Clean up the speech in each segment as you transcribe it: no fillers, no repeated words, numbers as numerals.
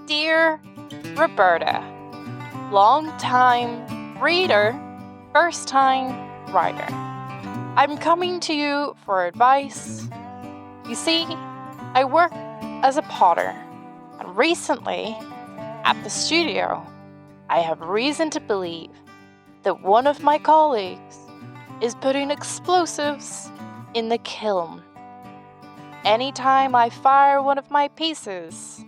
Dear Roberta, long-time reader, first-time writer, I'm coming to you for advice. You see, I work as a potter, and recently, at the studio, I have reason to believe that one of my colleagues is putting explosives in the kiln. Anytime I fire one of my pieces,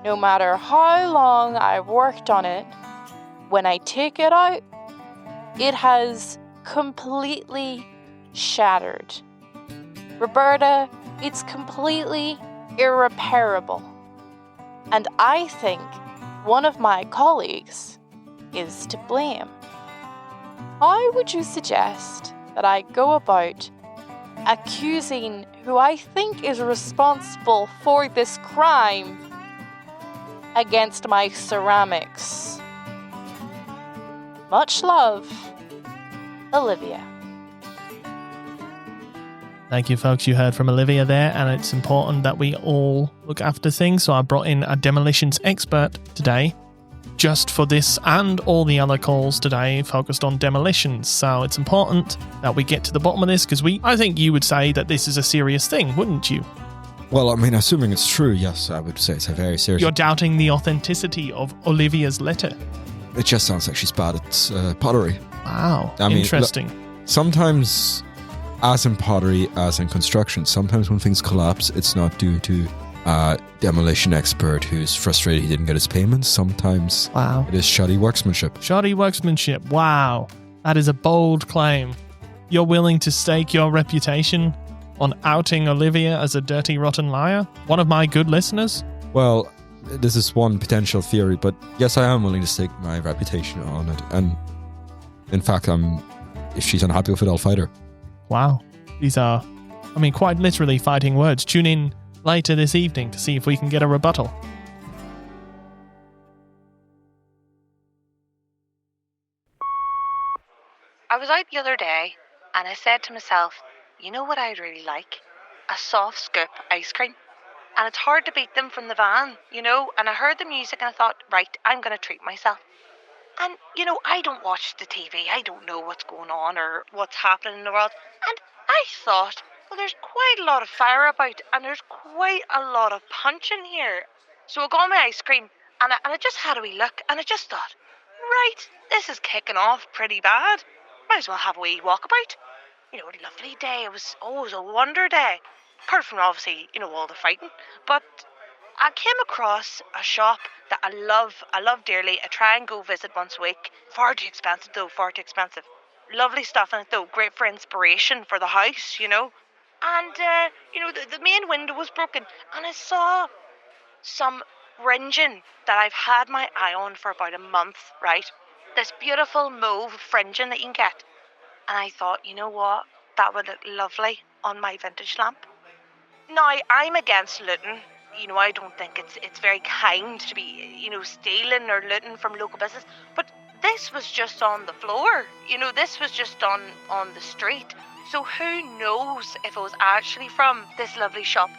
no matter how long I've worked on it, when I take it out, it has completely shattered. Roberta, it's completely irreparable. And I think one of my colleagues is to blame. How would you suggest that I go about accusing who I think is responsible for this crime against my ceramics? Much love, Olivia. Thank you, folks. You heard from Olivia there, and it's important that we all look after things. So I brought in a demolitions expert today, just for this and all the other calls today focused on demolitions. So it's important that we get to the bottom of this, because I think you would say that this is a serious thing, wouldn't you? Well, I mean, assuming it's true, yes, I would say it's a very serious... You're doubting the authenticity of Olivia's letter. It just sounds like she's bad at pottery. Wow, interesting. Sometimes, as in pottery, as in construction, sometimes when things collapse, it's not due to a demolition expert who's frustrated he didn't get his payments. Sometimes it is shoddy workmanship. Shoddy workmanship, wow. That is a bold claim. You're willing to stake your reputation on outing Olivia as a dirty, rotten liar? One of my good listeners? Well, this is one potential theory, but yes, I am willing to stake my reputation on it. And in fact, if she's unhappy with it, I'll fight her. Wow. These are, quite literally fighting words. Tune in later this evening to see if we can get a rebuttal. I was out the other day and I said to myself, you know what I'd really like? A soft scoop ice cream. And it's hard to beat them from the van, and I heard the music and I thought, right, I'm going to treat myself. And, I don't watch the TV. I don't know what's going on or what's happening in the world. And I thought, well, there's quite a lot of fire about and there's quite a lot of punch in here. So I got my ice cream and I just had a wee look and I just thought, right, this is kicking off pretty bad. Might as well have a wee walkabout. A lovely day. It was always a wonder day. Apart from, obviously, all the fighting. But I came across a shop that I love dearly. I try and go visit once a week. Far too expensive, though. Far too expensive. Lovely stuff in it, though. Great for inspiration for the house, And, the main window was broken. And I saw some fringing that I've had my eye on for about a month, right? This beautiful mauve fringing that you can get. And I thought, you know what? That would look lovely on my vintage lamp. Now, I'm against looting. I don't think it's very kind to be, stealing or looting from local business. But this was just on the floor. This was just on the street. So who knows if it was actually from this lovely shop?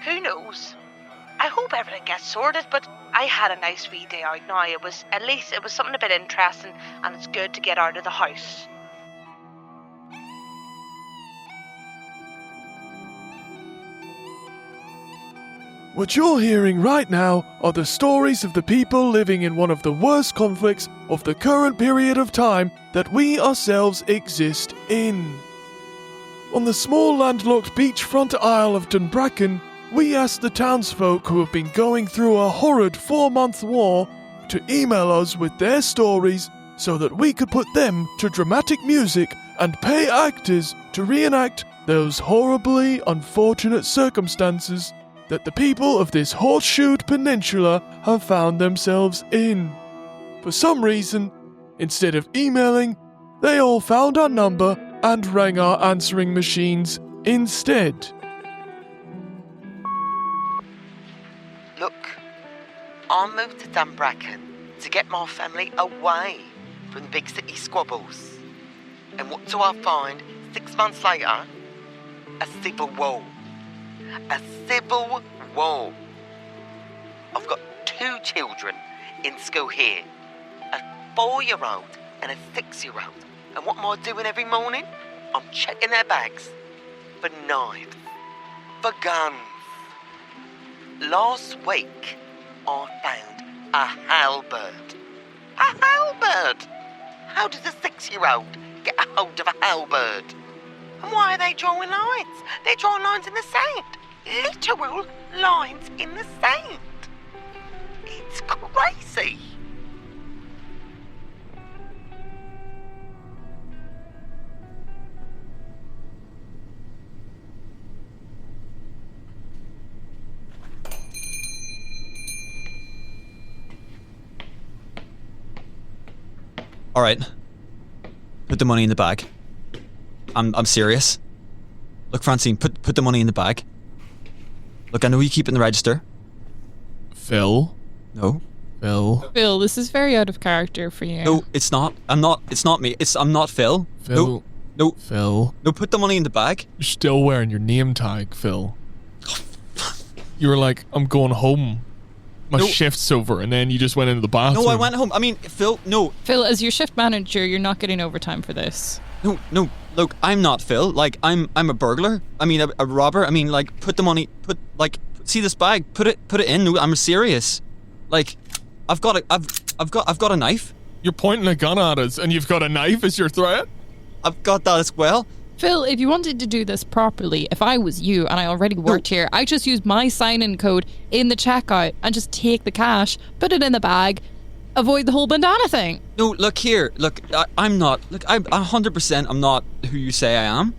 Who knows? I hope everything gets sorted, but I had a nice wee day out now. It was something a bit interesting, and it's good to get out of the house. What you're hearing right now are the stories of the people living in one of the worst conflicts of the current period of time that we ourselves exist in. On the small landlocked beachfront isle of Dunbracken, we asked the townsfolk who have been going through a horrid 4-month war to email us with their stories so that we could put them to dramatic music and pay actors to reenact those horribly unfortunate circumstances that the people of this horseshoed peninsula have found themselves in. For some reason, instead of emailing, they all found our number and rang our answering machines instead. Look, I moved to Dunbracken to get my family away from the big city squabbles. And what do I find 6 months later? A civil war. A civil war. I've got 2 children in school here. A 4-year-old and a 6-year-old. And what am I doing every morning? I'm checking their bags for knives, for guns. Last week, I found a halberd. A halberd! How does a 6-year-old get a hold of a halberd? And why are they drawing lines? They're drawing lines in the sand. Literal lines in the sand. It's crazy. All right. Put the money in the bag. I'm serious. Look, Francine, put the money in the bag. Look, I know you keep it in the register. Phil? No. Phil? Phil, this is very out of character for you. No, it's not. It's not me. I'm not Phil. Phil? No. Phil? No, put the money in the bag. You're still wearing your name tag, Phil. You were like, I'm going home. My shift's over, and then you just went into the bathroom. No, I went home. I mean, Phil, no. Phil, as your shift manager, you're not getting overtime for this. No. Look, I'm not Phil. Like, I'm a burglar. I mean, a robber. I mean, like, put the money. See this bag. Put it in. No, I'm serious. Like, I've got a knife. You're pointing a gun at us, and you've got a knife as your threat? I've got that as well. Phil, if you wanted to do this properly, if I was you and I already worked here, I'd just use my sign-in code in the checkout and just take the cash, put it in the bag, avoid the whole bandana thing. No, look here. Look, I'm not. Look, I'm 100%. I'm not who you say I am.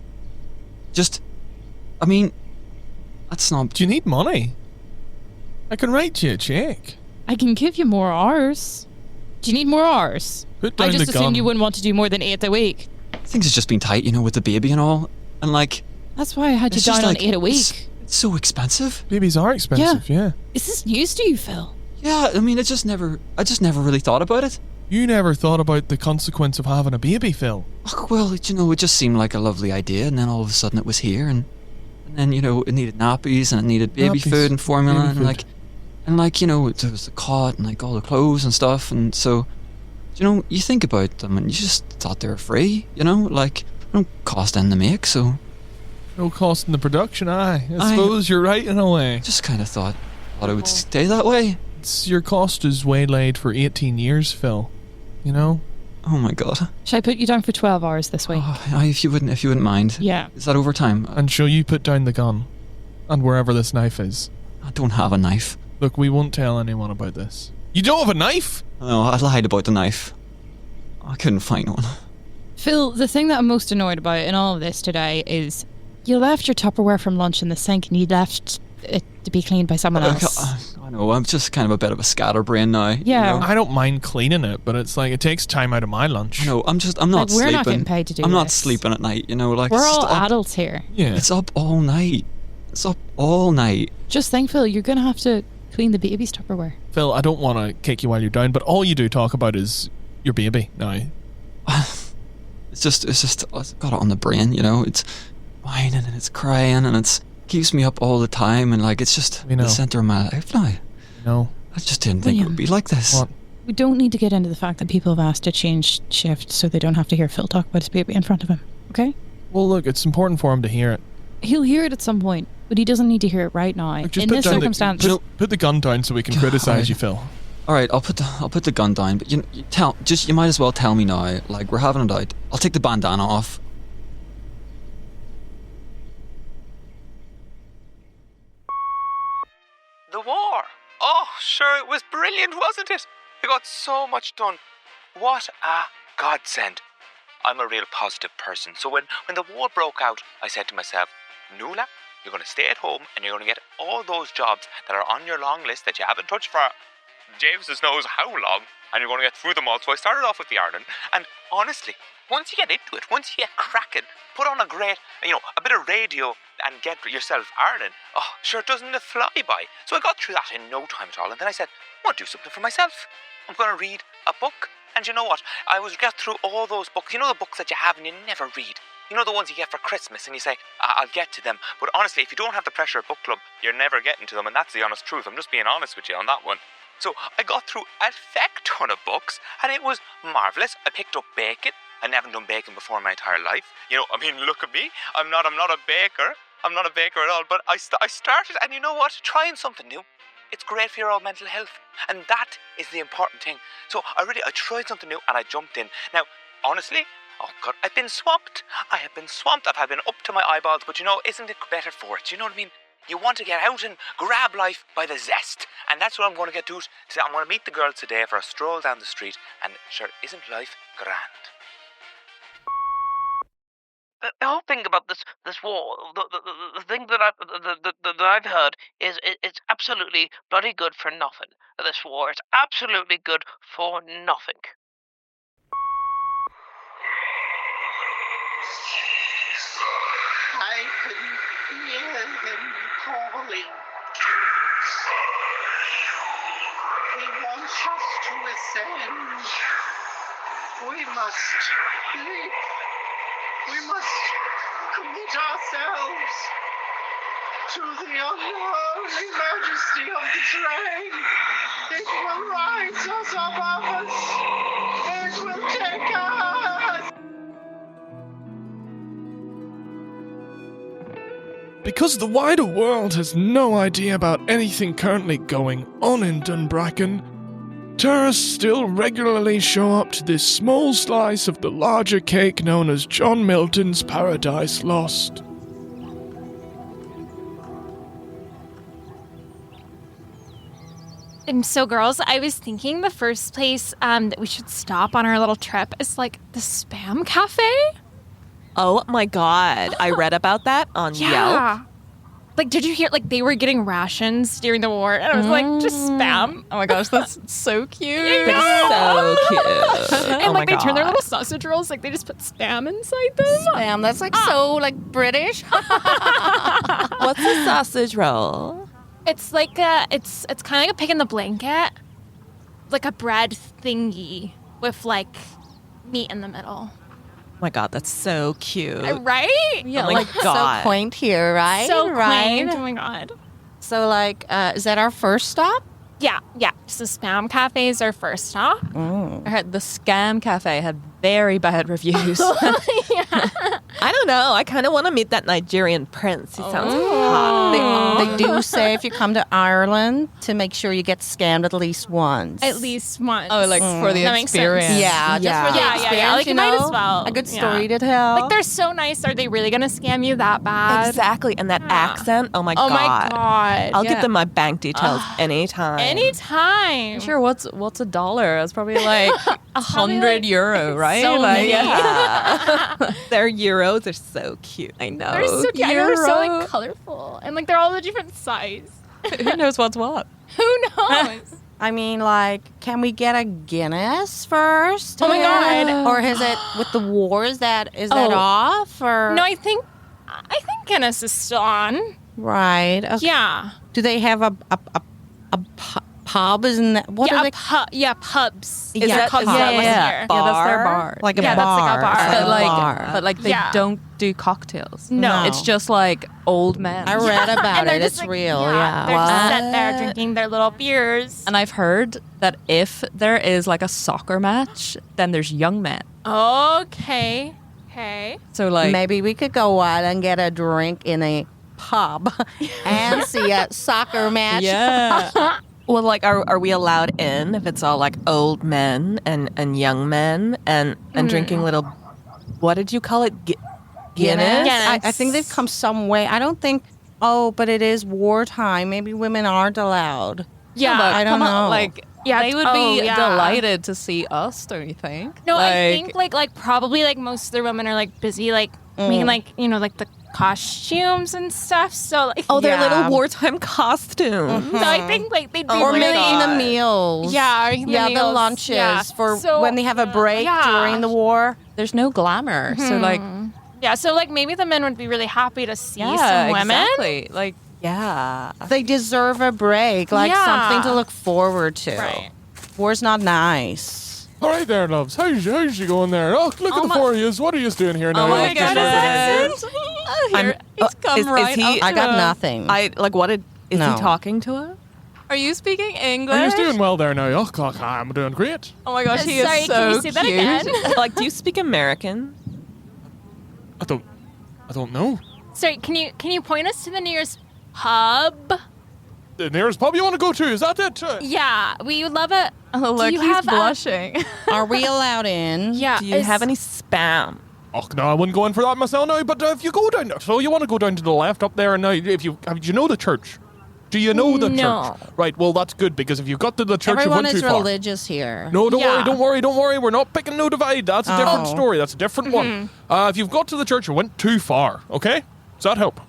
Just, I mean, that's not. Do you need money? I can write you a check. I can give you more hours. Do you need more hours? Put down I just the gun. assumed you wouldn't want to do more than 8 a week. Things have just been tight, you know, with the baby and all. And like, that's why I had you down on 8 a week. It's so expensive. Babies are expensive, yeah. Is this news to you, Phil? Yeah, I mean, I just never really thought about it. You never thought about the consequence of having a baby, Phil. Oh, well, you know, it just seemed like a lovely idea, and then all of a sudden it was here, and then, you know, it needed nappies, and it needed baby food and formula, and like, you know, there was the cot, and like all the clothes and stuff, and so, you know, you think about them, and you just thought they were free, you know, like, they don't cost anything to make, so. No cost in the production, I suppose you're right in a way. Just kind of thought it would stay that way. Your cost is waylaid for 18 years, Phil. You know? Oh my god. Should I put you down for 12 hours this week? Oh, if you wouldn't mind. Yeah. Is that overtime? And shall you put down the gun? And wherever this knife is. I don't have a knife. Look, we won't tell anyone about this. You don't have a knife? No, I lied about the knife. I couldn't find one. Phil, the thing that I'm most annoyed about in all of this today is you left your Tupperware from lunch in the sink and you left it to be cleaned by someone else. I know, I'm just kind of a bit of a scatterbrain now. Yeah. You know? I don't mind cleaning it, but it's like it takes time out of my lunch. No, I'm not like, sleeping. We're not getting paid to do I'm not this. sleeping at night, you know, like we're all adults here. Yeah. It's up all night. Just think, Phil, you're going to have to clean the baby's Tupperware. Phil, I don't want to kick you while you're down, but all you do talk about is your baby now. It's just I've got it on the brain, you know. It's whining and it's crying and it's keeps me up all the time, and like it's just the center of my life now. No. I just didn't think it would be like this. What? We don't need to get into the fact that people have asked to change shift so they don't have to hear Phil talk about his baby in front of him, okay? Well, look, it's important for him to hear it. He'll hear it at some point, but he doesn't need to hear it right now. Look, just in put this down circumstance... put the gun down so we can criticize you, Phil. Alright, I'll put the gun down, but you might as well tell me now, like we're having it out. I'll take the bandana off. The war. Oh, sure, it was brilliant, wasn't it? We got so much done. What a godsend. I'm a real positive person, so when the war broke out, I said to myself, Nuala, you're going to stay at home and you're going to get all those jobs that are on your long list that you haven't touched for James knows how long, and you're going to get through them all. So I started off with the Ireland, and honestly, once you get into it, once you get cracking, put on a bit of radio and get yourself Ireland. Oh, sure, doesn't it fly by? So I got through that in no time at all, and then I said, I want to do something for myself. I'm going to read a book. And you know what? I was get through all those books. You know the books that you have and you never read? You know the ones you get for Christmas and you say, I'll get to them. But honestly, if you don't have the pressure of book club, you're never getting to them, and that's the honest truth. I'm just being honest with you on that one. So I got through a feck ton of books, and it was marvellous. I picked up bacon. I never done bacon before in my entire life. Look at me. I'm not a baker. I'm not a baker at all. But I started, and you know what? Trying something new. It's great for your own mental health. And that is the important thing. So I tried something new, and I jumped in. Now, honestly, oh God, I've been swamped. I have been swamped. I've been up to my eyeballs. But isn't it better for it? Do you know what I mean? You want to get out and grab life by the zest. And that's what I'm going to get to. So I'm going to meet the girls today for a stroll down the street. And sure, isn't life grand? The whole thing about this war, the thing that I've heard is it's absolutely bloody good for nothing. This war, it's absolutely good for nothing. I can hear him calling. He wants us to ascend. We must leap. We must commit ourselves to the unholy majesty of the train. It will rise us above us. It will take us. Because the wider world has no idea about anything currently going on in Dunbracken, tourists still regularly show up to this small slice of the larger cake known as John Milton's Paradise Lost. And so, girls, I was thinking the first place that we should stop on our little trip is like the Spam Cafe. Oh my God. I read about that on Yelp. Like, did you hear, like, they were getting rations during the war, and I was like, just spam. Oh my gosh, that's so cute. So cute. And, like, they turn their little sausage rolls, like, they just put spam inside them. Spam, that's, like, so, like, British. What's a sausage roll? It's like it's kind of like a pig in the blanket. Like a bread thingy with, like, meat in the middle. Oh my God, that's so cute. Right? Yeah, oh my like God. so quaint here, right? So right? quaint. Oh my God. So, like, is that our first stop? Yeah. So Spam Cafe is our first stop. Mm. I heard the Scam Cafe had very bad reviews. I don't know. I kind of want to meet that Nigerian prince. He sounds hot. They do say if you come to Ireland to make sure you get scammed at least once. At least once. Oh, like for the That makes sense. experience. Yeah, just for the experience, Like, you might know? as well. A good story to tell. Like, they're so nice. Are they really going to scam you that bad? Exactly. And that accent. Oh my Oh God. my God. I'll give them my bank details anytime. Anytime. Sure, what's $1? It's probably like €100, right? so like, many. Yeah. Their euros are so cute. I know. They're so cute. And they're so, like, colorful. And, like, they're all the different size. Who knows what's what? Who knows? I mean, like, can we get a Guinness first? Oh my God. Or is it with the war? Is that off? Or No, I think Guinness is still on. right? Okay. Yeah. Do they have a pub? Isn't that what are they? Pubs. Is They're that called pub? that Yeah. here. Yeah, that's their bar. Like a Yeah, bar? that's like a bar. It's like But a like, bar. but like they Yeah. don't do cocktails. No. It's just like old men. I read about And they're it. just It's like, real. They're Yeah. just sitting there drinking their little beers. And I've heard that if there is like a soccer match, then there's young men. Okay. So like Maybe we could go out and get a drink in a pub and see a soccer match. yeah. Well, like, are we allowed in if it's all like old men and young men and drinking little, what did you call it? Guinness? I think they've come some way. I don't think. Oh, but it is wartime. Maybe women aren't allowed. Yeah. I don't Come on, know. like Yeah, they would be yeah. delighted to see us, don't you think? No, like, I think like probably like most of the women are like busy like making like, you know, like the costumes and stuff. So like Their little wartime costumes. So I think like they'd be Or like, making the meals. Yeah, the meals. lunches Yeah. for So, when they have a break during the war. there's no glamour. So like Yeah, so like maybe the men would be really happy to see yeah, some women. exactly. Like Yeah. They deserve a break, like Yeah. something to look forward to. Right. War's not nice. All right there, loves. How's you going there? Oh, look at the four of yous. What are you doing here now? Oh my You're goodness. here, it's come is right he- up I to got us. nothing. Is No. he talking to us? Are you speaking English? Are you doing well there now? Oh, I'm doing great. Oh my gosh, he Sorry, is so can you say that cute. again? Like, do you speak American? I don't know. Sorry, can you point us to the nearest pub? The nearest pub you want to go to, is that it? Yeah, we would love it. Oh, look, you he's have, blushing. Are we allowed in? Yeah. Do you have any spam? Oh, no, I wouldn't go in for that myself now, but if you go down, so you want to go down to the left up there, and now, do you know the church? Do you know the church? Right, well, that's good, because if you got to the church, Everyone you went is too far. religious here. No, don't worry. We're not picking no divide. That's a different story. That's a different one. If you've got to the church, you went too far, okay? Does that help?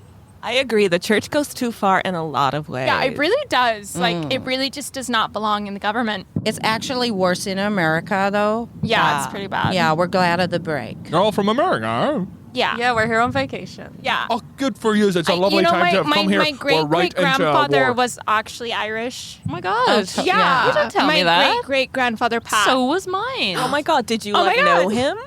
I agree. The church goes too far in a lot of ways. Yeah, it really does. Like, it really just does not belong in the government. It's actually worse in America, though. Yeah, it's pretty bad. Yeah, we're glad of the break. You're all from America, huh? Yeah. Yeah, we're here on vacation. Yeah. Oh, good for you. It's a lovely time to have come here. My We're right into great-great-grandfather war. was actually Irish. Oh my gosh. Yeah. You didn't tell me that. My great-great-grandfather, Pat. So was mine. Oh my God, did you Oh my know God. him?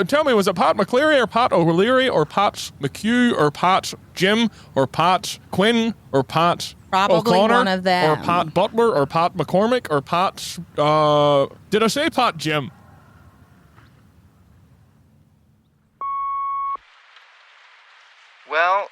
Tell me, was it Pat McCleary or Pat O'Leary or Pat McHugh or Pat Jim or Pat Quinn or Pat Probably O'Connor one of them. or Pat Butler or Pat McCormick or Pat, did I say Pat Jim? Well,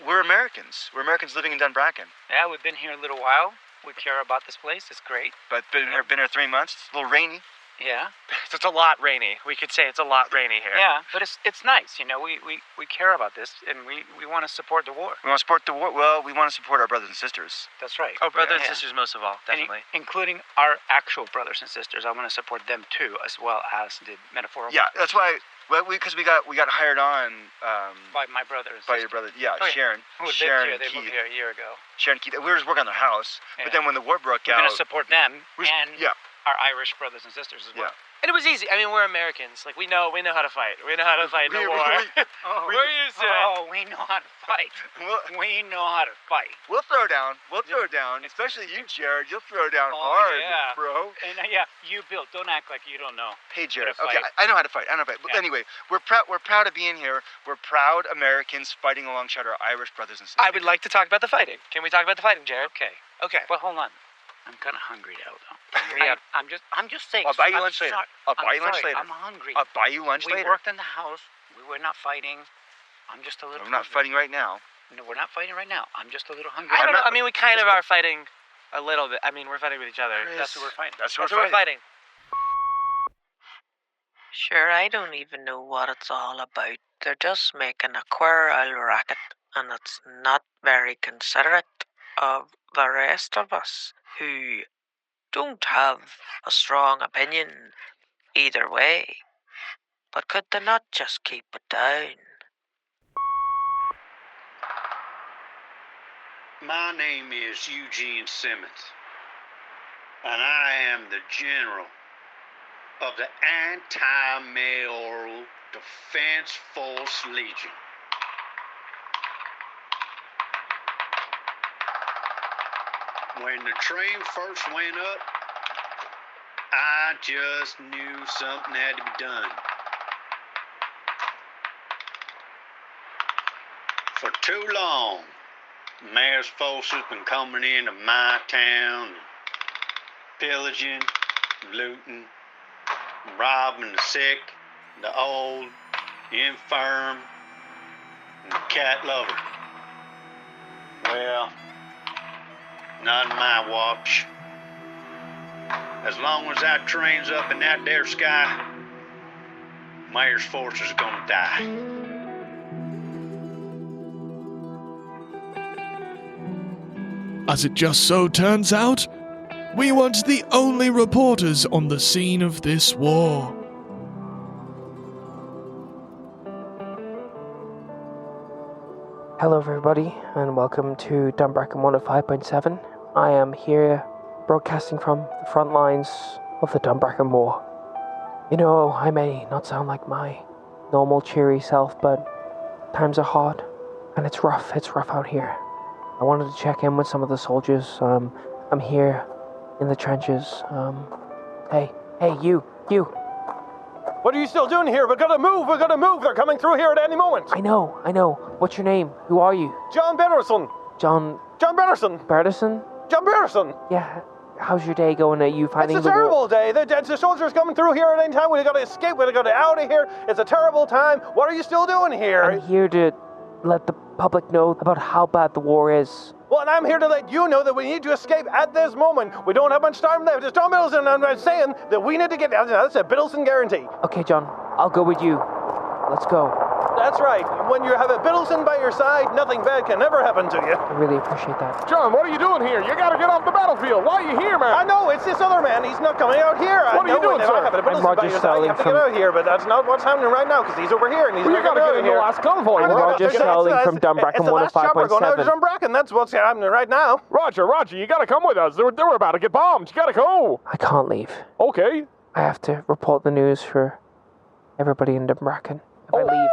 we're Americans. We're Americans living in Dunbracken. Yeah, we've been here a little while. We care about this place. It's great. But been here 3 months. It's a little rainy. Yeah. It's a lot rainy. We could say it's a lot rainy here. Yeah, but it's nice. You know, we care about this, and we want to support the war. We want to support the war. Well, we want to support our brothers and sisters. That's right. Oh, brothers and Yeah. sisters most of all, definitely. Including our actual brothers and sisters. I want to support them too, as well as the metaphorical. Yeah, that's why. Well, because we got hired on by my brother and by sister. your brother. Yeah, Oh, yeah. Sharon. Who lived Sharon here. and They Keith. moved here a year ago. Sharon and Keith. We were just working on their house, Yeah. but then when the war broke We're out, going to support them and yeah. our Irish brothers and sisters as well. Yeah. And it was easy. I mean, we're Americans. Like, we know how to fight. We know how to fight in a war. We're used to it. Oh, we know how to fight. We know how to fight. We'll throw down. We'll throw down. Especially you, Jared. You'll throw down Oh, hard, yeah. bro. And yeah, you, Bill. Don't act like you don't know. Hey, Jared. How to Okay, fight. I know how to fight. But Yeah. anyway, we're proud of being here. We're proud Americans fighting alongside our Irish brothers and sisters. I would like to talk about the fighting. Can we talk about the fighting, Jared? Okay. Well, hold on. I'm kind of hungry now, though. Yeah. I'm just saying. I'll buy you I'm lunch later. sorry. I'll buy I'm you lunch sorry. later. I'm hungry. I'll buy you lunch we later. worked in the house. We were not fighting. I'm just a little. We're not hungry. fighting right now. No, we're not fighting right now. I'm just a little hungry. I don't know. I mean, we kind of are fighting a little bit. I mean, we're fighting with each other. That's what we're fighting. That's what we're fighting. Sure, I don't even know what it's all about. They're just making a queer old racket, and it's not very considerate of the rest of us who don't have a strong opinion either way. But could they not just keep it down? My name is Eugene Simmons, and I am the general of the Anti-Mayoral Defense Force Legion. When the train first went up, I just knew something had to be done. For too long, the mayor's force has been coming into my town, pillaging, looting, robbing the sick, the old, the infirm, and the cat lover. Well, not in my watch. As long as that train's up in that there sky, mayor's force is gonna die. As it just so turns out, we weren't the only reporters on the scene of this war. Hello everybody, and welcome to Dunbracken 105.7. I am here broadcasting from the front lines of the Dunbracken War. You know, I may not sound like my normal cheery self, but times are hard, and it's rough out here. I wanted to check in with some of the soldiers. I'm here in the trenches. Hey, you! What are you still doing here? We're gonna move! They're coming through here at any moment! I know. What's your name? Who are you? John Betterson! John Betterson! Bertison? John Pearson. Yeah. How's your day going? Are you finding It's a terrible day. The soldiers coming through here at any time. We've got to escape. We've got to get out of here. It's a terrible time. What are you still doing here? I'm here to let the public know about how bad the war is. Well, and I'm here to let you know that we need to escape at this moment. We don't have much time left. It's John Middleton, and I'm saying that we need to get out. That's a Middleton guarantee. Okay, John. I'll go with you. Let's go. That's right. When you have a Middleton by your side, nothing bad can ever happen to you. I really appreciate that. John, what are you doing here? You gotta get off the battlefield. Why are you here, man? I know, it's this other man. He's not coming out here. What are you doing, sir? I'm Roger Sterling. You have to get out here, but that's not what's happening right now, because he's over here, and he's you gotta get in the last convoy. I'm Roger Sterling from Dunbracken 105.7. It's the last chopper going out to Dunbracken. That's what's happening right now. Roger, you gotta come with us. They were about to get bombed. You gotta go. I can't leave. Okay. I have to report the news for everybody in Dunbracken. If I leave...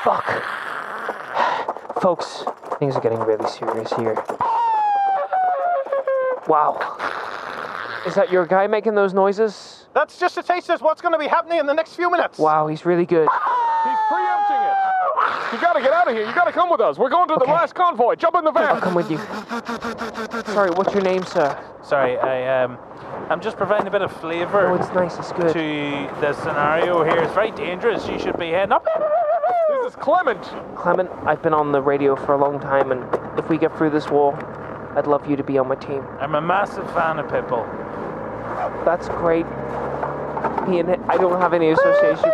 Fuck. Folks, things are getting really serious here. Wow. Is that your guy making those noises? That's just a taste of what's going to be happening in the next few minutes. Wow, he's really good. He's preempting it. You gotta get out of here. You gotta come with us. We're going to the last convoy. Jump in the van. I'll come with you. Sorry, what's your name, sir? Sorry, I'm just providing a bit of flavour. Oh, it's nice. It's good. To the scenario here. It's very dangerous. You should be heading up. This is Clement. Clement, I've been on the radio for a long time, and if we get through this war, I'd love you to be on my team. I'm a massive fan of Pitbull. That's great. I don't have any association.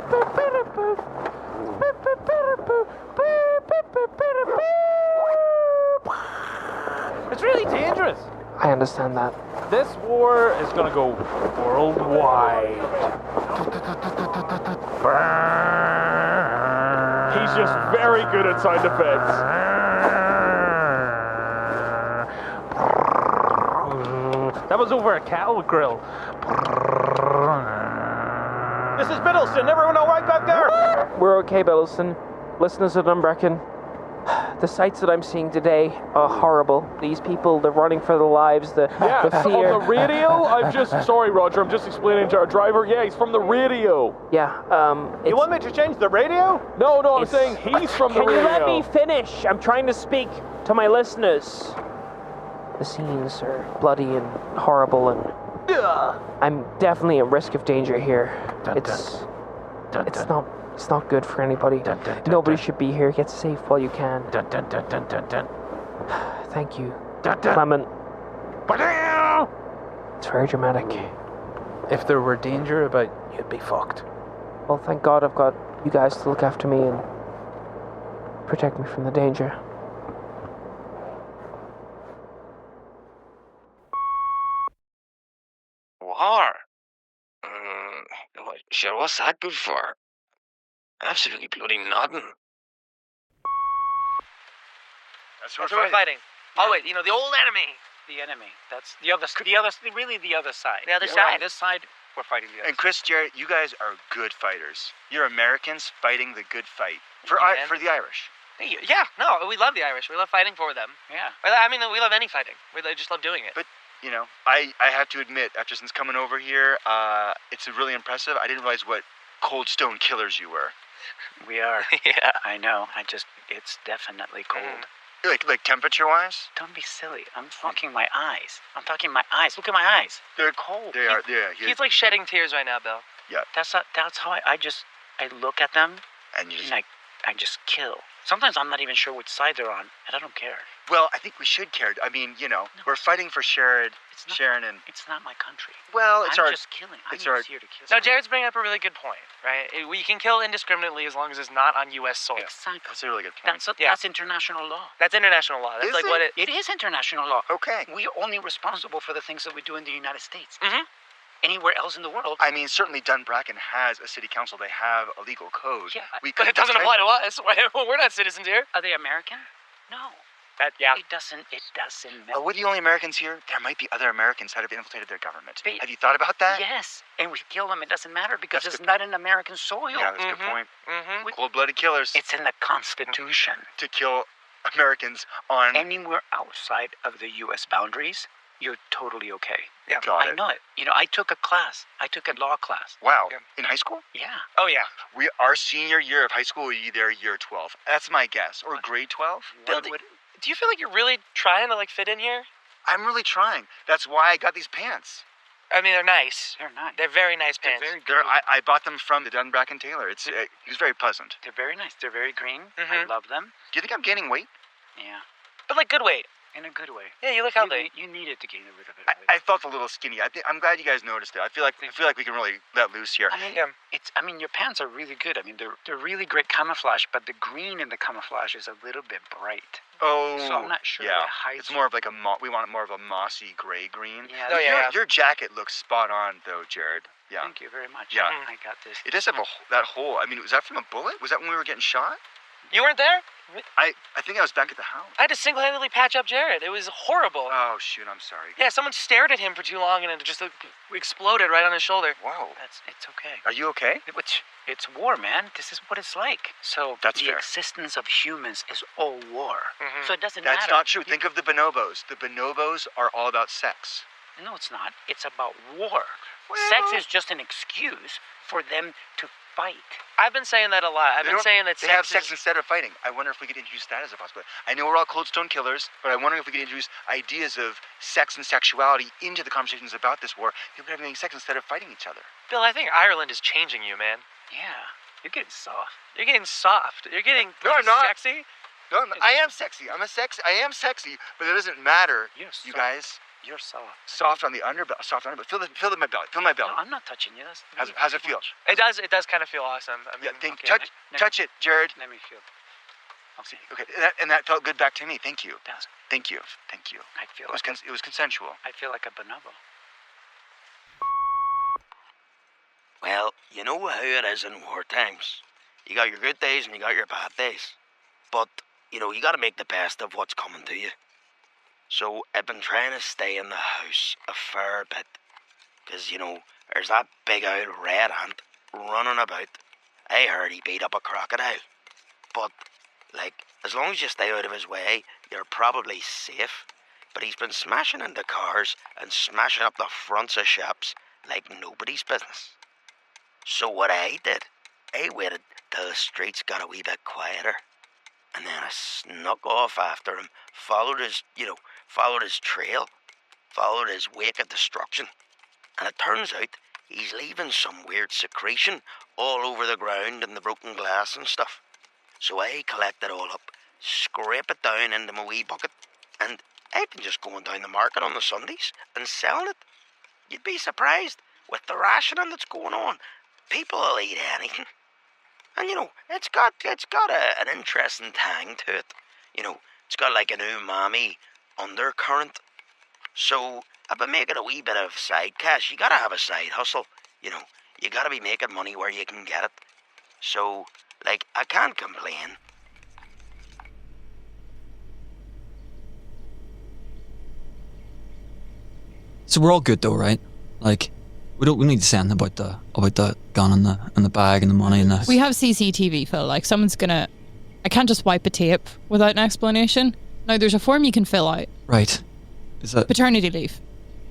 It's really dangerous. I understand that. This war is going to go worldwide. He's just very good at sound effects. That was over a cattle grill. This is Middleton. Everyone all right back there? We're okay, Middleton. Listeners of Dunbracken, the sights that I'm seeing today are horrible. These people, they're running for their lives. The fear. On the radio? Sorry, Roger. I'm just explaining to our driver. Yeah, he's from the radio. Yeah. You want me to change the radio? No. I'm saying he's from the radio. Can you let me finish? I'm trying to speak to my listeners. The scenes are bloody and horrible, and I'm definitely at risk of danger here. It's not good for anybody. Nobody should be here. Get safe while you can. Thank you, Clement. It's very dramatic. If there were danger about, you'd be fucked. Well, thank God I've got you guys to look after me and protect me from the danger. War? Sure, what's that good for? Absolutely bloody nothing. That's what we're fighting. Oh wait, the old enemy. The enemy. That's the other side. The other side. The other side. This side, we're fighting the other And Chris, Jarrett, you guys are good fighters. You're Americans fighting the good fight. For the Irish. Yeah, no, we love the Irish. We love fighting for them. Yeah. I mean, we love any fighting. We just love doing it. But, I have to admit, since coming over here, it's really impressive. I didn't realize what cold stone killers you were. We are. Yeah. I know. It's definitely cold. Like temperature-wise? Don't be silly. I'm talking my eyes. Look at my eyes. They're cold. They are. Yeah. He's like shedding tears right now, Bill. Yeah. That's how I look at them and I just kill. Sometimes I'm not even sure which side they're on, and I don't care. Well, I think we should care. I mean, we're fighting for Sharon and... It's not my country. Well, I'm just killing. I'm just here to kill. Now, Jared's bringing up a really good point, right? We can kill indiscriminately as long as it's not on U.S. soil. Exactly. That's a really good point. That's international law. That's international law. That's what it... It is international law. Okay. We are only responsible for the things that we do in the United States. Mm-hmm. Anywhere else in the world. I mean, certainly Dunbracken has a city council. They have a legal code. Yeah, but it doesn't apply to us. We're not citizens here. Are they American? No. Yeah. It doesn't matter. Are we the only Americans here? There might be other Americans that have infiltrated their government. Have you thought about that? Yes, and we kill them. It doesn't matter because it's not in American soil. Yeah, that's a good point. Mm-hmm. Cold-blooded killers. It's in the Constitution. To kill Americans on... Anywhere outside of the U.S. boundaries, you're totally okay. Yeah, I know it. I took a class. I took a law class. Wow. Yeah. In high school? Yeah. Oh, yeah. Our senior year of high school, either year 12. That's my guess. Or grade 12? Do you feel like you're really trying to, like, fit in here? I'm really trying. That's why I got these pants. I mean, they're nice. They're nice. They're very nice pants. They're very green. I bought them from the Dunbracken tailor. He was very pleasant. They're very nice. They're very green. I love them. Do you think I'm gaining weight? Yeah. But, like, good weight. In a good way. Yeah, you look healthy. You needed to gain a little bit. I felt a little skinny. I'm glad you guys noticed it. I feel like we can really let loose here. I mean, your pants are really good. I mean, they're really great camouflage, but the green in the camouflage is a little bit bright. Oh, so I'm not sure. Yeah, it hides it's more of like we want more of a mossy gray green. Yeah. Your jacket looks spot on, though, Jared. Yeah. Thank you very much. Yeah. I got this. It does have that hole. I mean, was that from a bullet? Was that when we were getting shot? You weren't there? I think I was back at the house. I had to single-handedly patch up Jared. It was horrible. Oh, shoot, I'm sorry. Yeah, someone stared at him for too long and it just exploded right on his shoulder. Wow. It's okay. Are you okay? It's war, man. This is what it's like. So That's the fair. existence of humans is all war. So it doesn't That's matter. not true. Think of the bonobos. The bonobos are all about sex. No, it's not. It's about war. Sex is just an excuse for them to fight. I've been saying that a lot. I've been saying that they have sex instead of fighting. I wonder if we could introduce that as a possibility. I know we're all cold stone killers, but I'm wondering if we could introduce ideas of sex and sexuality into the conversations about this war. People having sex instead of fighting each other. Bill, I think Ireland is changing you, man. Yeah, you're getting soft. You're getting soft. You're getting No, I'm not. sexy. No, I am sexy. I am sexy, but it doesn't matter. You guys. You're soft. Soft on the underbelly. Soft on the belly. Feel my belly. Feel my belly. No, I'm not touching you. That's how's it feel? It does kind of feel awesome. I mean, touch it, Jared. Let me feel. Okay, that felt good back to me. Thank you. Thank you. I feel it was consensual. I feel like a bonobo. Well, you know how it is in war times. You got your good days and you got your bad days. But, you got to make the best of what's coming to you. So I've been trying to stay in the house a fair bit. Because, there's that big old red ant running about. I heard he beat up a crocodile. But, as long as you stay out of his way, you're probably safe. But he's been smashing into cars and smashing up the fronts of shops like nobody's business. So what I did, I waited till the streets got a wee bit quieter. And then I snuck off after him, followed his trail, followed his wake of destruction. And it turns out he's leaving some weird secretion all over the ground and the broken glass and stuff. So I collect it all up, scrape it down into my wee bucket, and I've been just going down the market on the Sundays and selling it. You'd be surprised with the rationing that's going on. People will eat anything. And, it's got an interesting tang to it. It's got like an umami undercurrent. So I've been making a wee bit of side cash. You gotta have a side hustle. You gotta be making money where you can get it. So, I can't complain. So we're all good though, right? We need to say anything about the gun and the bag and the money and the... We have CCTV, Phil. Someone's gonna... I can't just wipe a tape without an explanation. Now, there's a form you can fill out. Right. Is that... Paternity leave.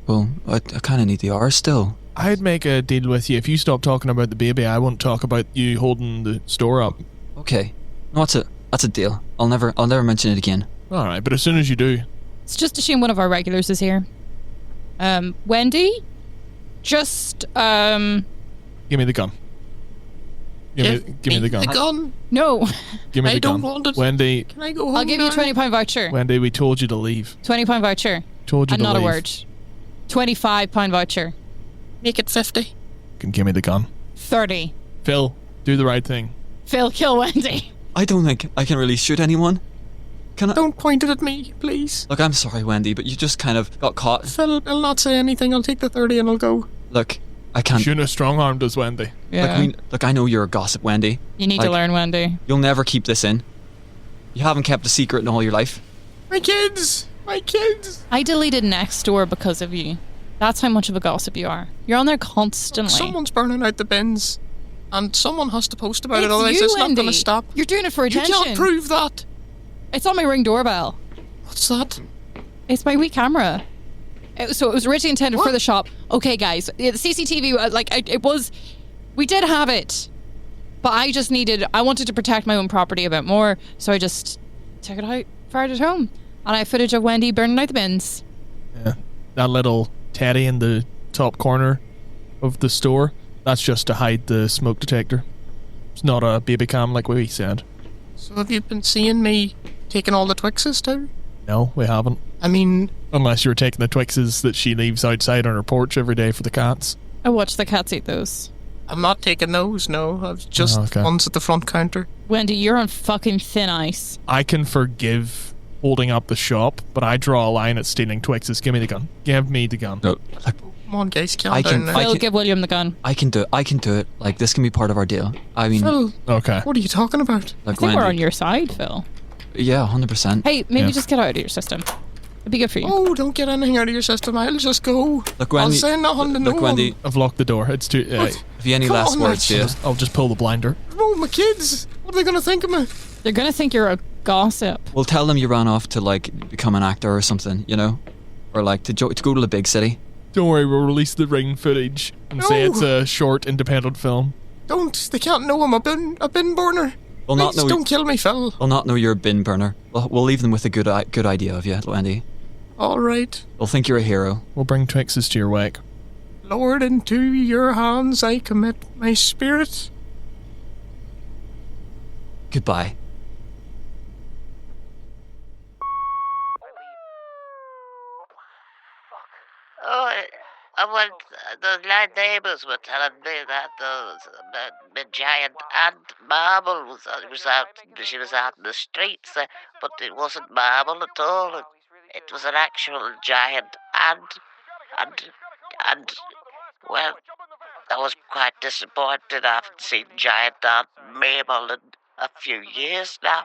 Well, I kind of need the hours still. I'd make a deal with you. If you stop talking about the baby, I won't talk about you holding the store up. Okay. No, that's a deal. I'll never mention it again. Alright, but as soon as you do... It's just a shame one of our regulars is here. Wendy? Just, Give me the gun. Give me the gun. The gun? No. Give me the gun. I don't want it. Wendy. Can I go home I'll give you a now? £20 voucher. Wendy, we told you to leave. £20 voucher. Told you and to not leave. a word. £25 voucher. Make it 50. Can give me the gun. 30. Phil, do the right thing. Phil, kill Wendy. I don't think I can really shoot anyone. Can I? Don't point it at me, please. Look, I'm sorry, Wendy, but you just kind of got caught. Phil, I'll not say anything. I'll take the 30 and I'll go. Look, I can't... Shouldn't have strong-armed us, Wendy. Yeah. Look, I know you're a gossip, Wendy. You need to learn, Wendy. You'll never keep this in. You haven't kept a secret in all your life. My kids! My kids! I deleted Nextdoor because of you. That's how much of a gossip you are. You're on there constantly. Someone's burning out the bins. And someone has to post about it, It's otherwise you, it's not going Wendy. to stop. You're doing it for You attention. can't prove that. It's on my Ring doorbell. What's that? It's my wee camera. So it was originally intended for the shop. Okay, guys, the CCTV, we did have it, but I wanted to protect my own property a bit more, so I just took it out, fired it home. And I have footage of Wendy burning out the bins. Yeah. That little teddy in the top corner of the store, that's just to hide the smoke detector. It's not a baby cam like we said. So have you been seeing me taking all the Twixes too? No, we haven't. I mean... Unless you were taking the Twixes that she leaves outside on her porch every day for the cats. I watch the cats eat those. I'm not taking those, no. I've just ones at the front counter. Wendy, you're on fucking thin ice. I can forgive holding up the shop, but I draw a line at stealing Twixes. Give me the gun. Give me the gun. No. Come on, guys, calm down now. Phil, give William the gun. I can do it. Like, this can be part of our deal. I mean... Phil, okay. What are you talking about? I think we're on your side, Phil. Yeah, 100%. Hey, maybe just get out of your system. It'd be good for you. Oh, don't get anything out of your system. I'll just go. Look, Wendy, I'll say nothing to no Wendy, I've locked the door. It's too... Have you any last words here? I'll just pull the blinder. Oh, my kids. What are they going to think of me? They're going to think you're a gossip. Well, tell them you ran off to, like, become an actor or something, you know? Or, like, to go to the big city. Don't worry, we'll release the Ring footage and say it's a short, independent film. Don't. They can't know I'm a bin burner. They'll not know. Don't kill me, Phil. They'll not know you're a bin burner. We'll leave them with a good idea of you, Wendy. All right. They'll think you're a hero. We'll bring Twixes to your wake. Lord, into your hands I commit my spirit. Goodbye. Oh, the neighbours were telling me that the giant ant marble was out. She was out in the streets, but it wasn't marble at all. It was an actual giant ant, and well, I was quite disappointed. I haven't seen giant Aunt Mabel in a few years now.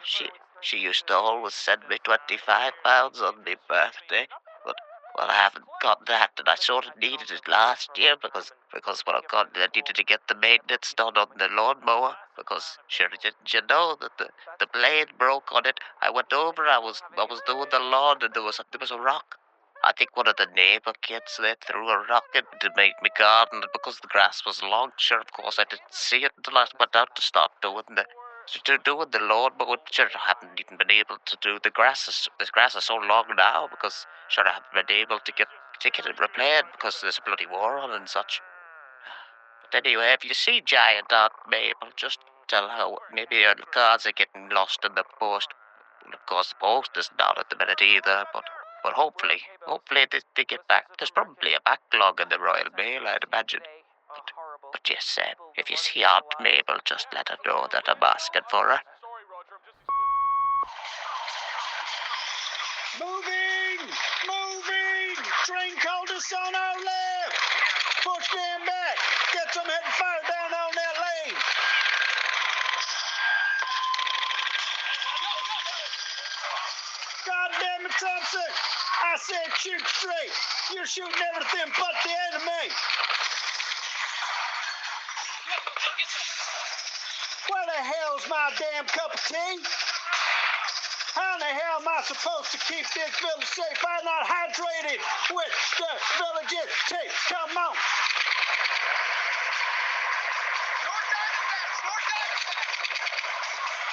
She used to always send me £25 on my birthday, but well, I haven't got that, and I sort of needed it last year because what I needed to get the maintenance done on the lawnmower because sure didn't you know that the blade broke on it? I went over, I was doing the lawn, and there was a rock. I think one of the neighbour kids, they threw a rock into my garden, and because the grass was long, sure, of course, I didn't see it until I went out to start doing the lawn, but sure, I haven't even been able to do the grass. The grass is so long now because sure, I haven't been able to get it repaired because there's a bloody war on and such. But anyway, if you see giant Aunt Mabel, just tell her maybe her cards are getting lost in the post. Of course, the post isn't out at the minute either, but hopefully they get back. There's probably a backlog in the Royal Mail, I'd imagine. But yes, if you see Aunt Mabel, just let her know that I'm asking for her. Moving! Train called us on our left! Push them back! Get some heading fire down on that lane! God damn it, Thompson! I said shoot straight! You're shooting everything but the enemy! Where the hell's my damn cup of tea? How in the hell am I supposed to keep this village safe? I'm not hydrated with the village's tea. Come on.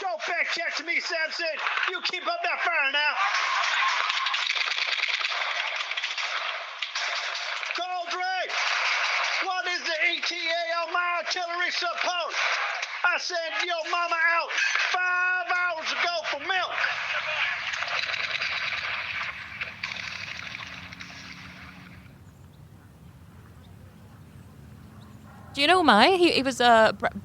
Don't back check to me, Samson. You keep up that fire now. Goldray, what is the ETA on my artillery support? I sent your mama out 5 hours ago for milk. Do you know why? He was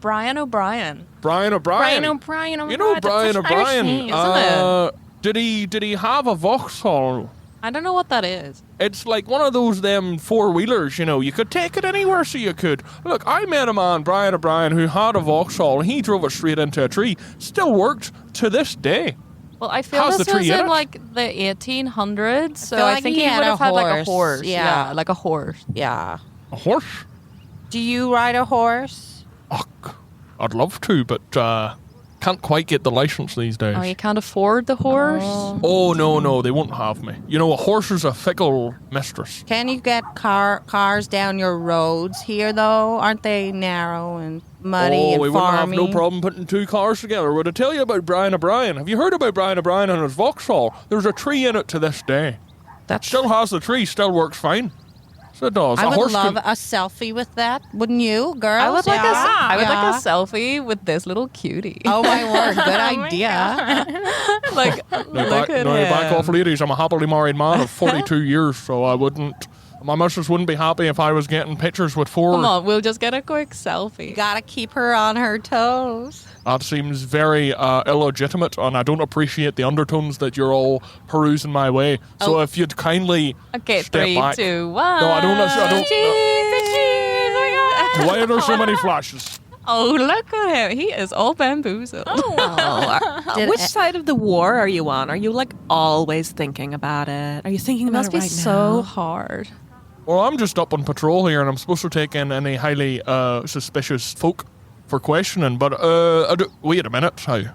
Brian O'Brien. Brian O'Brien. Brian O'Brien. Oh You my know God, Brian that's such an Irish O'Brien. name, isn't it? Did he have a Vauxhall? I don't know what that is. It's like one of those them four-wheelers, you know. You could take it anywhere, so you could. Look, I met a man, Brian O'Brien, who had a Vauxhall, and he drove it straight into a tree. Still worked to this day. Well, I feel How's this the tree was in in it? like the 1800s, so feel I like think he he had would a have had like a horse. horse. Yeah. Like a horse. Yeah. A horse? Do you ride a horse? I'd love to, but can't quite get the license these days. Oh, you can't afford the horse? Oh, no, they won't have me. You know, a horse is a fickle mistress. Can you get cars down your roads here, though? Aren't they narrow and muddy and we wouldn't have farmy? no problem putting two cars together. Would I tell you about Brian O'Brien? Have you heard about Brian O'Brien and his Vauxhall? There's a tree in it to this day. Still has the tree, still works fine. So it does. I would love a selfie with that, wouldn't you, girls? I would like Yeah. a selfie with this little cutie. Oh my word, good idea. Like, look at him. Back off, ladies. I'm a happily married man of 42 years, so I wouldn't. My missus wouldn't be happy if I was getting pictures with four. Come on, we'll just get a quick selfie. Gotta keep her on her toes. That seems very illegitimate, and I don't appreciate the undertones that you're all perusing my way. So if you'd kindly Okay, step 3, back. 2, 1. No, I don't. Oh my God. Why are there so many flashes? Oh, look at him. He is all bamboozled. Which side of the war are you on? Are you like always thinking about it? Are you thinking about it right now? It must be so hard. Well, I'm just up on patrol here, and I'm supposed to take in any highly suspicious folk for questioning. But wait a minute. Hold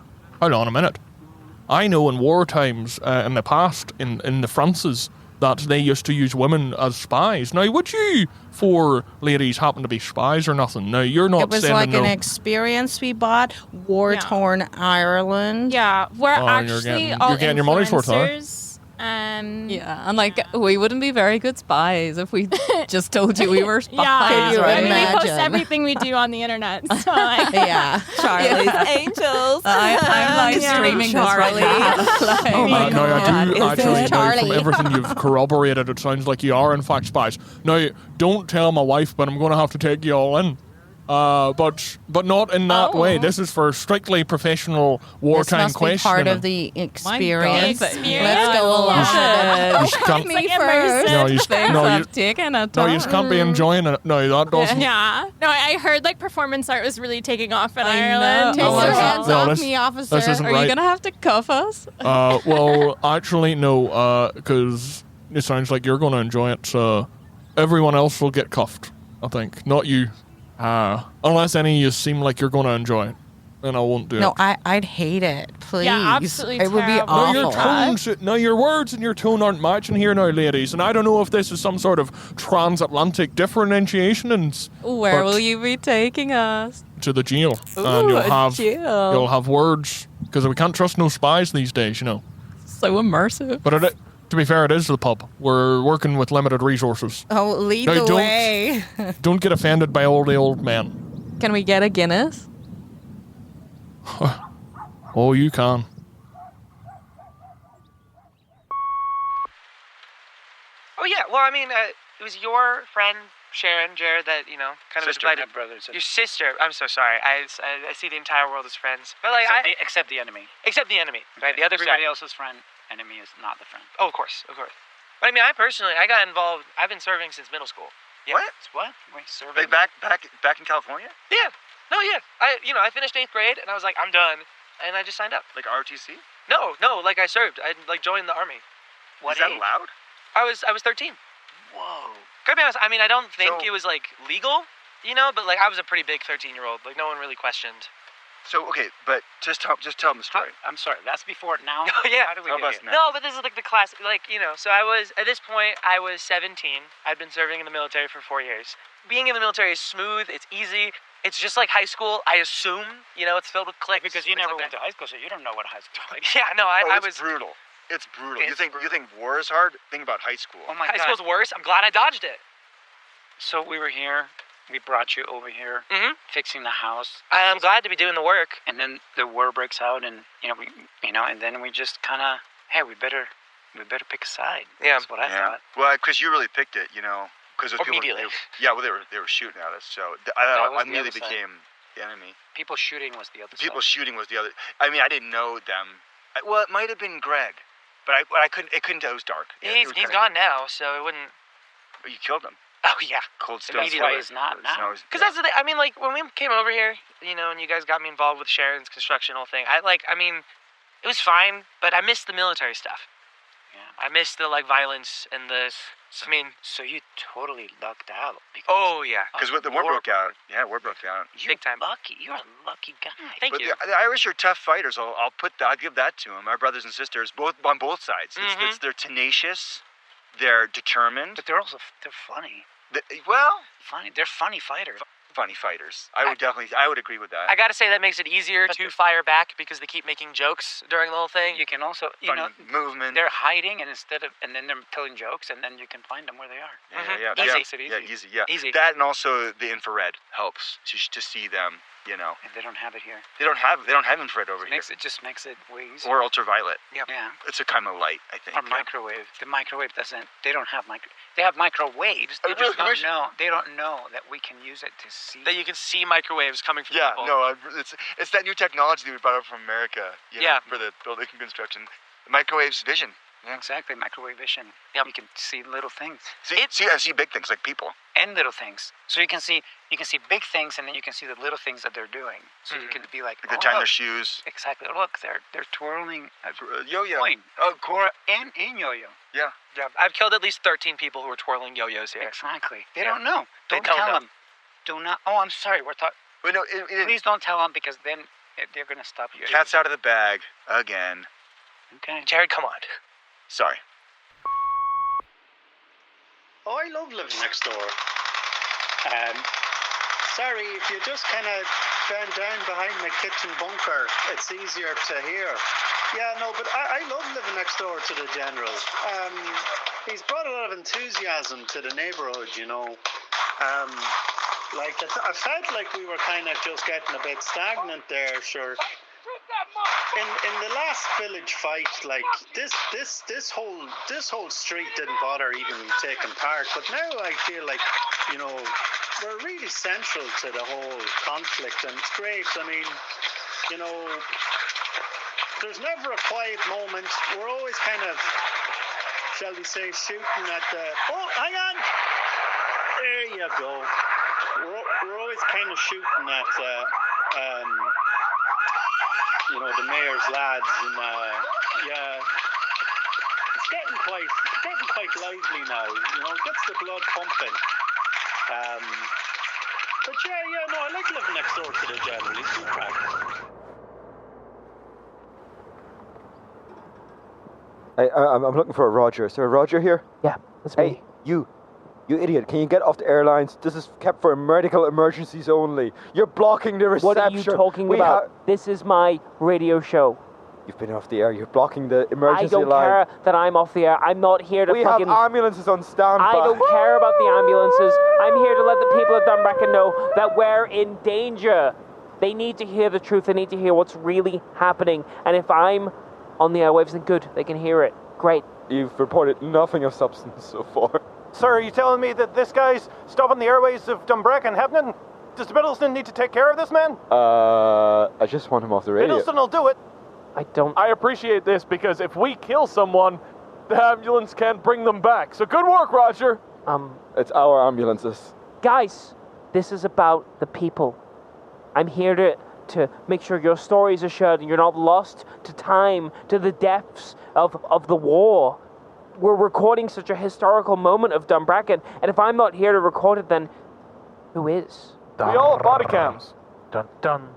on a minute. I know in war times, in the past, in the Frances, that they used to use women as spies. Now, would you four ladies happen to be spies or nothing? No, you're not. It was like an experience we bought. War-torn Ireland. Yeah, we're actually you're all getting your money's worth, huh? influencers. Yeah, and like we wouldn't be very good spies if we just told you we were spies. Yeah, right? I mean, we post everything we do on the internet. So like, yeah, Charlie's Angels. I'm live streaming this right now. Oh my No, I do God. actually. Charlie. From everything you've corroborated, it sounds like you are in fact spies. Now, don't tell my wife, but I'm going to have to take you all in. But not in that way. This is for strictly professional wartime this must questioning. be part of the experience. Let's go along with it. Me first. No, you can't be enjoying it. No, that doesn't. Yeah. No, I heard like performance art was really taking off in Ireland. Take your hands No, off this- me, officer. this isn't Are you right. gonna have to cuff us? Well, actually, no, because it sounds like you're going to enjoy it. So everyone else will get cuffed, I think. Not you. Unless any of you seem like you're going to enjoy it. Then I won't do it. No, I'd hate it. Please. Yeah, absolutely It would be terrible. awful. No, your words and your tone aren't matching here now, ladies. And I don't know if this is some sort of transatlantic differentiation. Where will you be taking us? To the jail. Ooh, And a jail. you'll have words. Because we can't trust no spies these days, you know. So immersive. But to be fair, it is the pub. We're working with limited resources. Oh, lead Now, the way. Don't get offended by all the old men. Can we get a Guinness? Oh, you can. Oh yeah, well I mean, it was your friend Sharon, Jared, that kind of Sister, invited not brother, sister. your sister. I'm so sorry. I see the entire world as friends, but like except the enemy. except the enemy, right? The other Everybody side. else's friend, enemy is not the friend. Oh, of course. But I mean, I got involved. I've been serving since middle school. Yeah. What? Wait, serving? Back in California? Yeah. No, yeah. I finished 8th grade and I was like, I'm done, and I just signed up. Like ROTC? No, like I served. I like joined the army. Is that allowed? I was 13. Whoa. Gotta be honest. I mean, I don't think it was like legal, but like I was a pretty big 13-year-old. Like no one really questioned. So okay, but just tell them the story. I'm sorry, that's before now. Oh yeah. How do we Tell get us here? now. No, but this is like the classic, so I was, at this point, I was 17. I'd been serving in the military for 4 years. Being in the military is smooth, it's easy. It's just like high school, I assume, it's filled with cliques. Because you never went to high school, so you don't know what high school is like. Yeah, no, I It's was... brutal. It's brutal. Okay, You think war is hard? Think about high school. Oh my High God. school's worse. I'm glad I dodged it. So we were here, we brought you over here, fixing the house. I'm glad to be doing the work. And then the war breaks out, and and then we just kind of, hey, we better pick a side. Yeah. That's what I thought. Well, because you really picked it, because Immediately. they were shooting at us, so That I was the immediately other side. became the enemy. People shooting was the other People side. shooting was the other. I mean, I didn't know them. Well, it might have been Greg, but I couldn't. It couldn't tell. It was dark. He's gone now, so it wouldn't... You killed him. Oh, yeah. Cold And that's stone. why he's not now. Because that's the thing. I mean, like, when we came over here, and you guys got me involved with Sharon's construction whole thing, it was fine, but I missed the military stuff. I miss the violence and the. I mean, so you totally lucked out. Oh yeah, because the war broke out. Yeah, war broke out. You're lucky. You're a lucky guy. Thank you. The Irish are tough fighters. I'll give that to them. Our brothers and sisters, both on both sides. They're tenacious. They're determined. But they're funny. Funny. They're funny fighters. Funny fighters. I would agree with that. I gotta say that makes it easier to fire back because they keep making jokes during the whole thing. You can also, movement. They're hiding, and then they're telling jokes, and then you can find them where they are. Yeah. Easy. Easy. That and also the infrared helps to see them. And they don't have it here. They don't have infrared over here. It just makes it way easier. Or ultraviolet. Yeah. It's a kind of light, I think. Or microwave. The microwave doesn't. They don't have They have microwaves. They just don't know. They don't know that we can use it to see. That you can see microwaves coming from people. No, it's that new technology that we brought up from America. For the building and construction. Microwaves vision. Yeah. Exactly, microwave vision. Yep. You can see little things. I see big things like people. And little things. So you can see big things, and then you can see the little things that they're doing. So you can be like, they're tying their shoes. Exactly. Look, they're twirling a yo-yo. Coin. And yo-yo. Yeah. I've killed at least 13 people who are twirling yo-yos here. Exactly. They don't know. Don't tell them. Do not. Oh, I'm sorry. We're talking. Wait, no. Please don't tell them, because then they're gonna stop you. Cat's out of the bag again. Okay. Jared, come on. Sorry. Oh, I love living next door. Sorry, if you just kind of bend down behind my kitchen bunker, it's easier to hear. Yeah, no, but I love living next door to the General. He's brought a lot of enthusiasm to the neighbourhood, I felt like we were kind of just getting a bit stagnant there, sure. In the last village fight, this whole street didn't bother even taking part. But now I feel like, we're really central to the whole conflict, and it's great. I mean, there's never a quiet moment. We're always kind of, shall we say, shooting at the. Oh, hang on. There you go. We're always kind of shooting at. The mayor's lads, and it's getting quite lively now. It gets the blood pumping. But no, I like living next door to the General. He's good crack. I'm looking for a Roger. Is there a Roger here? Yeah, that's me. Hey, you idiot! Can you get off the airlines? This is kept for medical emergencies only. You're blocking the reception. What are you talking about? This is my radio show. You've been off the air. You're blocking the emergency line. I don't care that I'm off the air. I'm not here to We have ambulances on standby. I don't care about the ambulances. I'm here to let the people of Dunbracken know that we're in danger. They need to hear the truth. They need to hear what's really happening. And if I'm on the airwaves, then good. They can hear it. Great. You've reported nothing of substance so far. Sir, are you telling me that this guy's stopping the airways of Dunbracken happening? Does Biddleston need to take care of this man? I just want him off the radio. Biddleston will do it. I appreciate this, because if we kill someone, the ambulance can't bring them back. So good work, Roger. It's our ambulances. Guys, this is about the people. I'm here to make sure your stories are shared and you're not lost to time, to the depths of the war. We're recording such a historical moment of Dunbracken, and if I'm not here to record it, then who is? We all have body cams. Dun dun.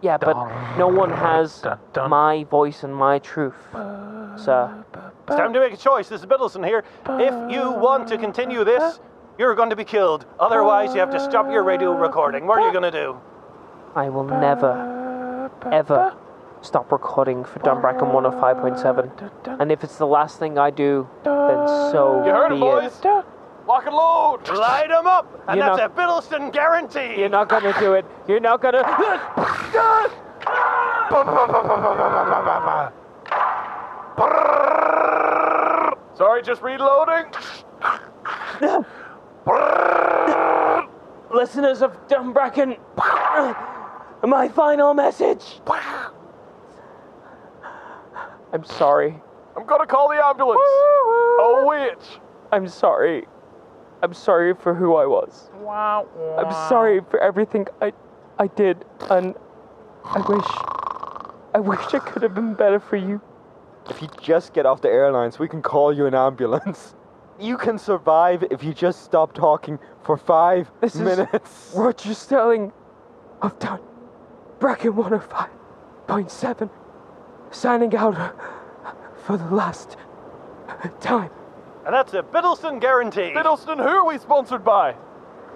Yeah, but no one has my voice and my truth, sir. It's time to make a choice. This is Biddleston here. If you want to continue this, you're going to be killed. Otherwise, you have to stop your radio recording. What are you going to do? I will never, ever stop recording for Dunbracken 105.7. And if it's the last thing I do, then so you heard be it, boys. it. Lock and load. Light them up, and that's a Biddleston guarantee. You're not going to do it. You're not going to... Sorry, just reloading. Listeners of Dunbracken, my final message. I'm sorry. I'm gonna call the ambulance. Oh, witch. I'm sorry. I'm sorry for who I was. I'm sorry for everything I did, and I wish I could have been better for you. If you just get off the airlines, we can call you an ambulance. You can survive if you just stop talking for 5 minutes. We're just telling of Dunbracken 105.7, signing out for the last time. And that's a Biddleston guarantee. Biddleston, who are we sponsored by?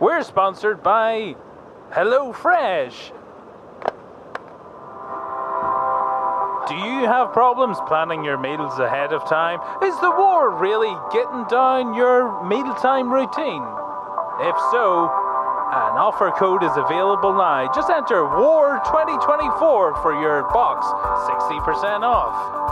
We're sponsored by HelloFresh. Do you have problems planning your meals ahead of time? Is the war really getting down your mealtime routine? If so, an offer code is available now. Just enter WAR2024 for your box, 60% off.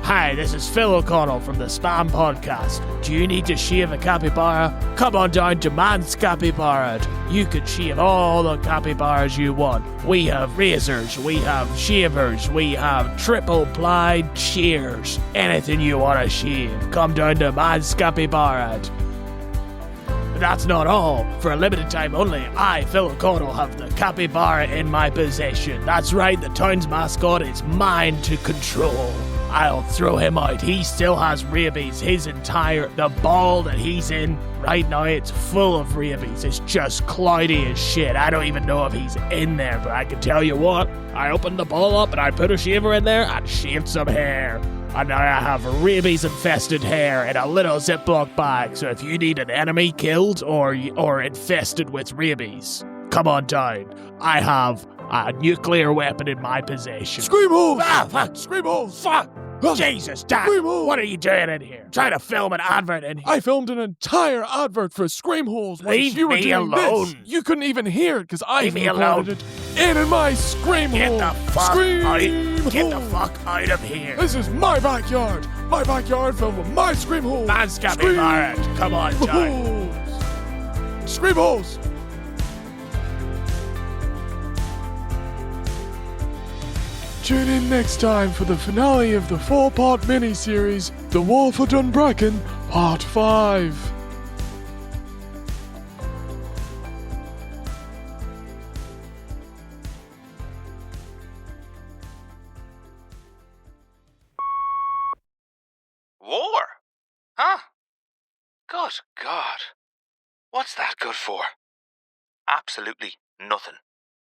Hi, this is Phil O'Connell from the Spam Podcast. Do you need to shave a capybara? Come on down to Man's Capybara. You can shave all the capybaras you want. We have razors, we have shavers, we have triple plied shears. Anything you want to shave, come down to Man's Capybara. But that's not all. For a limited time only, I, Phil O'Connell, have the capybara in my possession. That's right, the town's mascot is mine to control. I'll throw him out. He still has rabies. The ball that he's in right now, it's full of rabies. It's just cloudy as shit. I don't even know if he's in there, but I can tell you what. I opened the ball up and I put a shaver in there and shaved some hair. And now I have rabies-infested hair in a little Ziploc bag. So if you need an enemy killed or infested with rabies, come on down. I have a nuclear weapon in my possession. Screamholes! Ah, fuck! Screamholes! Fuck! Jesus, Dad! What are you doing in here? Trying to film an advert in here. I filmed an entire advert for Screamholes. Leave you were me doing alone. This. You couldn't even hear it because I Leave me alone. recorded it in my Screamhole. Get the fuck Screamhole. Get the fuck out of here. This is my backyard. My backyard filled with my Screamhole. Man's Capybara. Come on, down. Screamholes. Tune in next time for the finale of the 4-part miniseries, The War for Dunbracken, Part 5. War? Huh? Good God. What's that good for? Absolutely nothing.